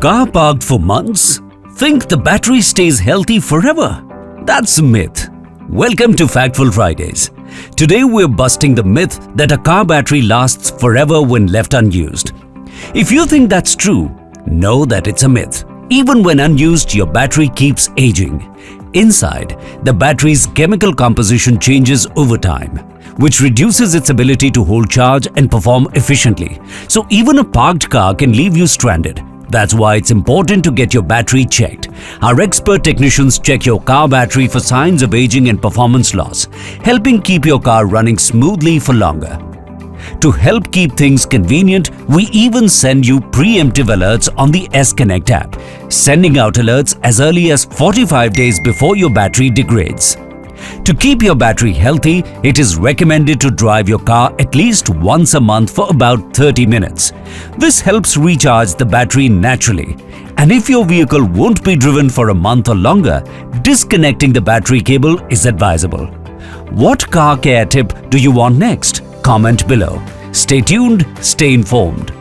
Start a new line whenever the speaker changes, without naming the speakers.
Car parked for months? Think the battery stays healthy forever? That's a myth. Welcome to Factful Fridays. Today we're busting the myth that a car battery lasts forever when left unused. If you think that's true, know that it's a myth. Even when unused, your battery keeps aging. Inside, the battery's chemical composition changes over time, which reduces its ability to hold charge and perform efficiently. So even a parked car can leave you stranded. That's why it's important to get your battery checked. Our expert technicians check your car battery for signs of aging and performance loss, helping keep your car running smoothly for longer. To help keep things convenient, we even send you preemptive alerts on the S-Connect app, sending out alerts as early as 45 days before your battery degrades. To keep your battery healthy, it is recommended to drive your car at least once a month for about 30 minutes. This helps recharge the battery naturally. And if your vehicle won't be driven for a month or longer, disconnecting the battery cable is advisable. What car care tip do you want next? Comment below. Stay tuned, stay informed.